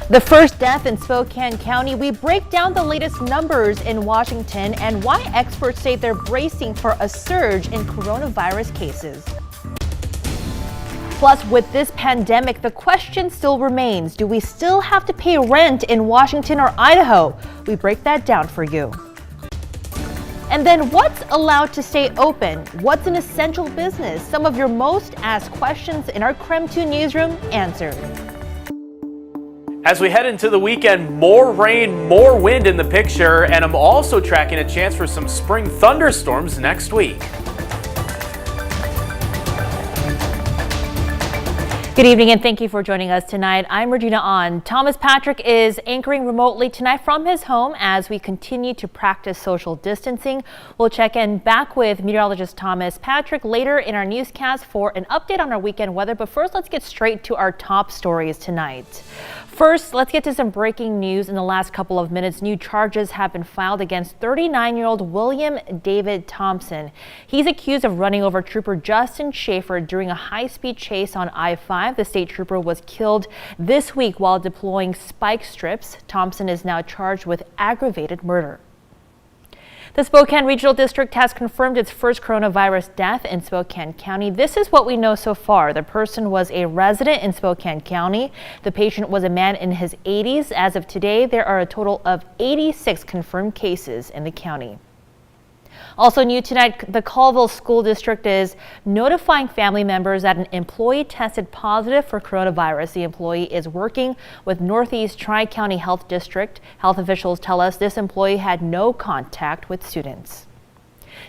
The first death in Spokane County. We break down the latest numbers in Washington and why experts say they're bracing for a surge in coronavirus cases. Plus, with this pandemic, the question still remains, do we still have to pay rent in Washington or Idaho? We break that down for you. And then what's allowed to stay open? What's an essential business? Some of your most asked questions in our KREM 2 newsroom answered. As we head into the weekend, more rain, more wind in the picture, and I'm also tracking a chance for some spring thunderstorms next week. Good evening and thank you for joining us tonight. I'm Regina Ahn. Thomas Patrick is anchoring remotely tonight from his home as we continue to practice social distancing. We'll check in back with meteorologist Thomas Patrick later in our newscast for an update on our weekend weather. But first, let's get straight to our top stories tonight. First, let's get to some breaking news in the last couple of minutes. New charges have been filed against 39-year-old William David Thompson. He's accused of running over Trooper Justin Schaefer during a high-speed chase on I-5. The state trooper was killed this week while deploying spike strips. Thompson is now charged with aggravated murder. The Spokane Regional District has confirmed its first coronavirus death in Spokane County. This is what we know so far. The person was a resident in Spokane County. The patient was a man in his 80s. As of today, there are a total of 86 confirmed cases in the county. Also new tonight, the Colville School District is notifying family members that an employee tested positive for coronavirus. The employee is working with Northeast Tri-County Health District. Health officials tell us this employee had no contact with students.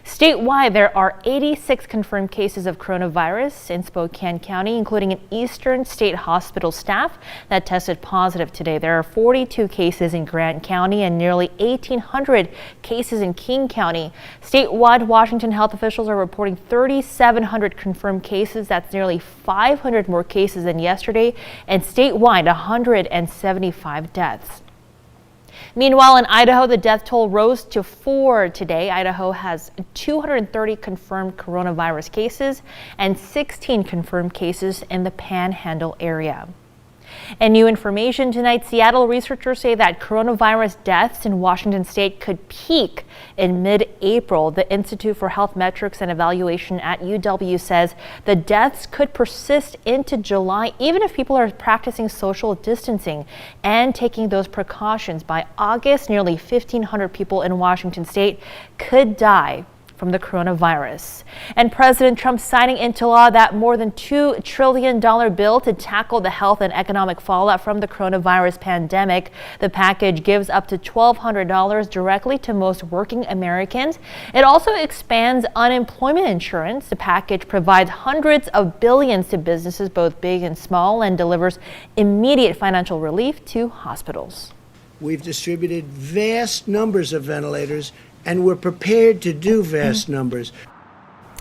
Statewide, there are 86 confirmed cases of coronavirus in Spokane County, including an Eastern State Hospital staff that tested positive today. There are 42 cases in Grant County and nearly 1,800 cases in King County. Statewide, Washington health officials are reporting 3,700 confirmed cases. That's nearly 500 more cases than yesterday, and statewide, 175 deaths. Meanwhile, in Idaho, the death toll rose to 4 today. Idaho has 230 confirmed coronavirus cases and 16 confirmed cases in the Panhandle area. And new information tonight, Seattle researchers say that coronavirus deaths in Washington state could peak in mid-April. The Institute for Health Metrics and Evaluation at UW says the deaths could persist into July, even if people are practicing social distancing and taking those precautions. By August, nearly 1,500 people in Washington state could die from the coronavirus. And President Trump signing into law that more than $2 trillion bill to tackle the health and economic fallout from the coronavirus pandemic. The package gives up to $1,200 directly to most working Americans. It also expands unemployment insurance. The package provides hundreds of billions to businesses, both big and small, and delivers immediate financial relief to hospitals. We've distributed vast numbers of ventilators, and we're prepared to do vast numbers.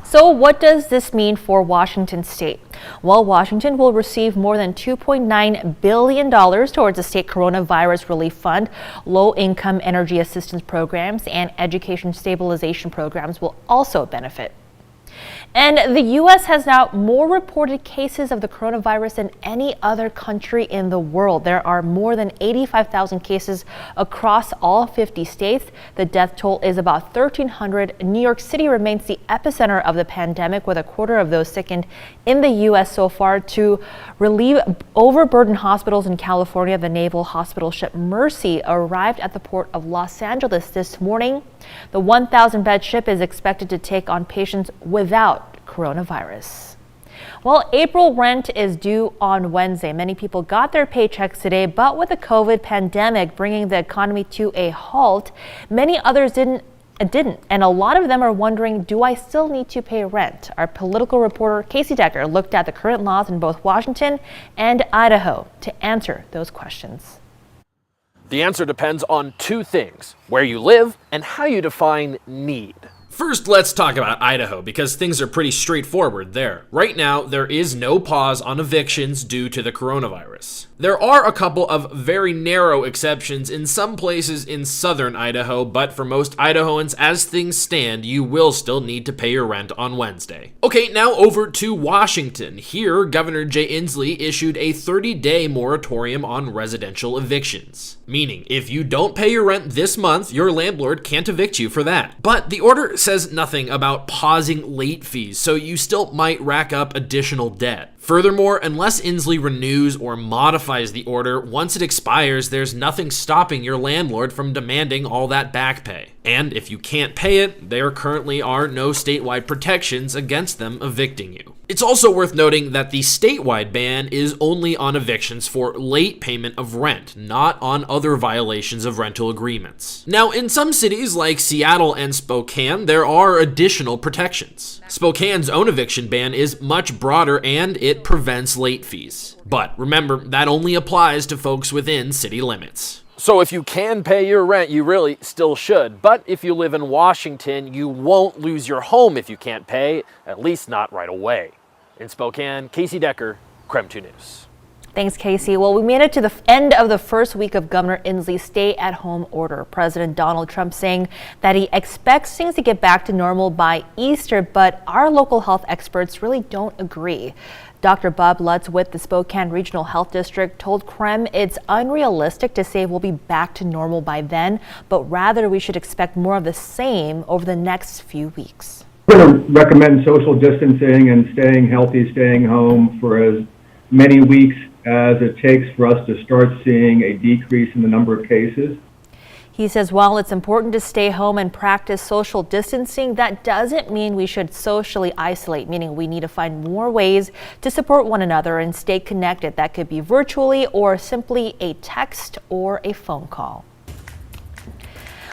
So what does this mean for Washington state? Well, Washington will receive more than $2.9 billion towards the state coronavirus relief fund. Low-income energy assistance programs and education stabilization programs will also benefit. And the U.S. has now more reported cases of the coronavirus than any other country in the world. There are more than 85,000 cases across all 50 states. The death toll is about 1,300. New York City remains the epicenter of the pandemic, with a quarter of those sickened in the U.S. so far. To relieve overburdened hospitals in California, the naval hospital ship Mercy arrived at the port of Los Angeles this morning. The 1,000-bed ship is expected to take on patients without coronavirus. Well, April rent is due on Wednesday. Many people got their paychecks today, but with the COVID pandemic bringing the economy to a halt, many others didn't. And a lot of them are wondering, do I still need to pay rent? Our political reporter Casey Decker looked at the current laws in both Washington and Idaho to answer those questions. The answer depends on two things: where you live and how you define need. First, let's talk about Idaho, because things are pretty straightforward there. Right now, there is no pause on evictions due to the coronavirus. There are a couple of very narrow exceptions in some places in southern Idaho, but for most Idahoans, as things stand, you will still need to pay your rent on Wednesday. Okay, now over to Washington. Here, Governor Jay Inslee issued a 30-day moratorium on residential evictions. Meaning, if you don't pay your rent this month, your landlord can't evict you for that. But the order says nothing about pausing late fees, so you still might rack up additional debt. Furthermore, unless Inslee renews or modifies the order, once it expires, there's nothing stopping your landlord from demanding all that back pay. And if you can't pay it, there currently are no statewide protections against them evicting you. It's also worth noting that the statewide ban is only on evictions for late payment of rent, not on other violations of rental agreements. Now, in some cities like Seattle and Spokane, there are additional protections. Spokane's own eviction ban is much broader and it prevents late fees. But remember, that only applies to folks within city limits. So if you can pay your rent, you really still should. But if you live in Washington, you won't lose your home if you can't pay, at least not right away. In Spokane, Casey Decker, KREM 2 News. Thanks, Casey. Well, we made it to the end of the first week of Governor Inslee's stay-at-home order. President Donald Trump saying that he expects things to get back to normal by Easter, but our local health experts really don't agree. Dr. Bob Lutz with the Spokane Regional Health District told KREM it's unrealistic to say we'll be back to normal by then, but rather we should expect more of the same over the next few weeks. We're going to recommend social distancing and staying healthy, staying home for as many weeks as it takes for us to start seeing a decrease in the number of cases. He says while it's important to stay home and practice social distancing, that doesn't mean we should socially isolate, meaning we need to find more ways to support one another and stay connected. That could be virtually or simply a text or a phone call.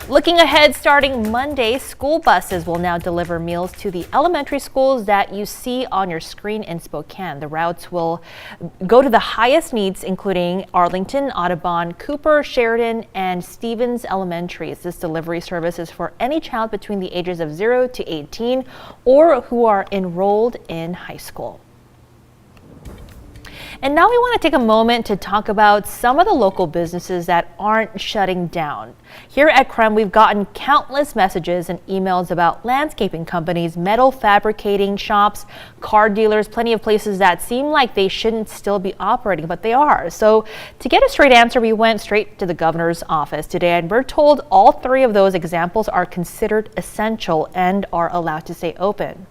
Looking ahead, starting Monday, school buses will now deliver meals to the elementary schools that you see on your screen in Spokane. The routes will go to the highest needs, including Arlington, Audubon, Cooper, Sheridan, and Stevens Elementaries. This delivery service is for any child between the ages of 0 to 18 or who are enrolled in high school. And now we want to take a moment to talk about some of the local businesses that aren't shutting down. Here at KREM, we've gotten countless messages and emails about landscaping companies, metal fabricating shops, car dealers, plenty of places that seem like they shouldn't still be operating, but they are. So to get a straight answer, we went straight to the governor's office today, and we're told all three of those examples are considered essential and are allowed to stay open.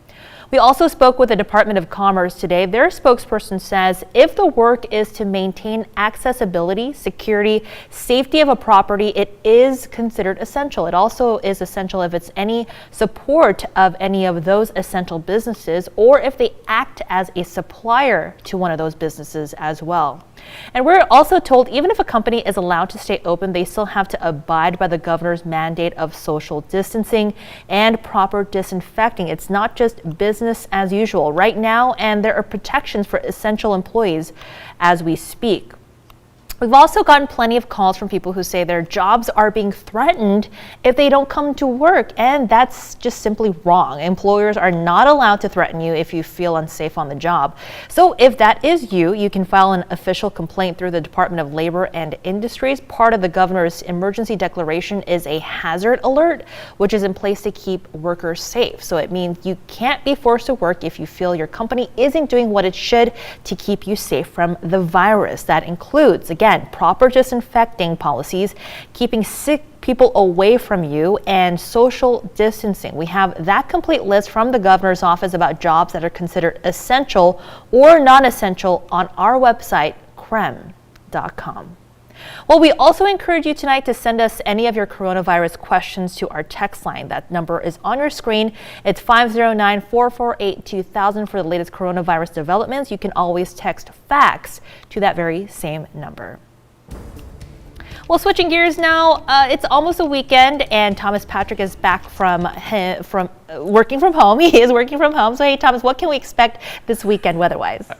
We also spoke with the Department of Commerce today. Their spokesperson says if the work is to maintain accessibility, security, safety of a property, it is considered essential. It also is essential if it's any support of any of those essential businesses or if they act as a supplier to one of those businesses as well. And we're also told even if a company is allowed to stay open, they still have to abide by the governor's mandate of social distancing and proper disinfecting. It's not just business as usual right now, and there are protections for essential employees as we speak. We've also gotten plenty of calls from people who say their jobs are being threatened if they don't come to work, and that's just simply wrong. Employers are not allowed to threaten you if you feel unsafe on the job. So if that is you, you can file an official complaint through the Department of Labor and Industries. Part of the governor's emergency declaration is a hazard alert, which is in place to keep workers safe. So it means you can't be forced to work if you feel your company isn't doing what it should to keep you safe from the virus. That includes, again, proper disinfecting policies, keeping sick people away from you, and social distancing. We have that complete list from the governor's office about jobs that are considered essential or non-essential on our website, krem.com. Well, we also encourage you tonight to send us any of your coronavirus questions to our text line. That number is on your screen. It's 509-448-2000 for the latest coronavirus developments. You can always text facts to that very same number. Well, switching gears now, it's almost a weekend and Thomas Patrick is back from working from home. He is working from home. So, hey, Thomas, what can we expect this weekend weather-wise?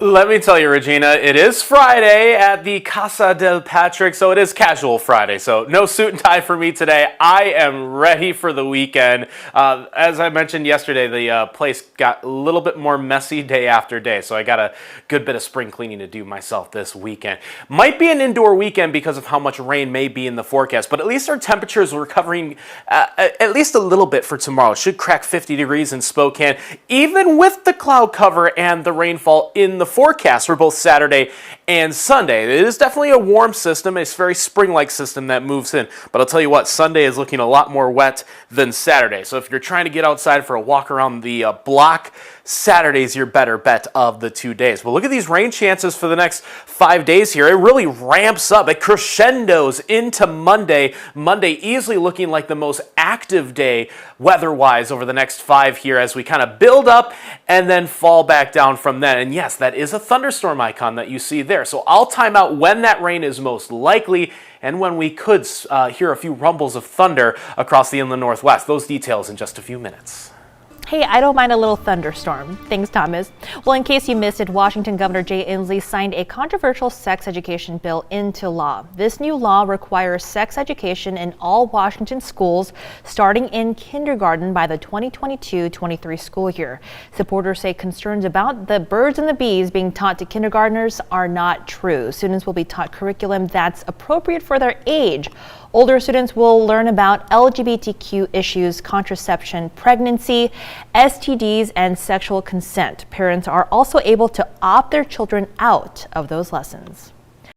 Let me tell you, Regina, it is Friday at the Casa del Patrick, so it is casual Friday. So no suit and tie for me today. I am ready for the weekend. As I mentioned yesterday, the place got a little bit more messy day after day, so I got a good bit of spring cleaning to do myself this weekend. Might be an indoor weekend because of how much rain may be in the forecast, but at least our temperatures are recovering at least a little bit for tomorrow. It should crack 50 degrees in Spokane, even with the cloud cover and the rainfall in the forecast for both Saturday and Sunday. It is definitely a warm system. It's a very spring-like system that moves in. But I'll tell you what, Sunday is looking a lot more wet than Saturday. So if you're trying to get outside for a walk around the block, Saturday's your better bet of the 2 days. But look at these rain chances for the next 5 days here. It really ramps up. It crescendos into Monday. Monday easily looking like the most active day weather-wise over the next 5 here as we kind of build up and then fall back down from then. And yes, that is a thunderstorm icon that you see there. So I'll time out when that rain is most likely and when we could hear a few rumbles of thunder across the inland northwest. Those details in just a few minutes. Hey, I don't mind a little thunderstorm. Thanks, Thomas. Well, in case you missed it, Washington Governor Jay Inslee signed a controversial sex education bill into law. This new law requires sex education in all Washington schools starting in kindergarten by the 2022-23 school year. Supporters say concerns about the birds and the bees being taught to kindergartners are not true. Students will be taught curriculum that's appropriate for their age. Older students will learn about LGBTQ issues, contraception, pregnancy, STDs, and sexual consent. Parents are also able to opt their children out of those lessons.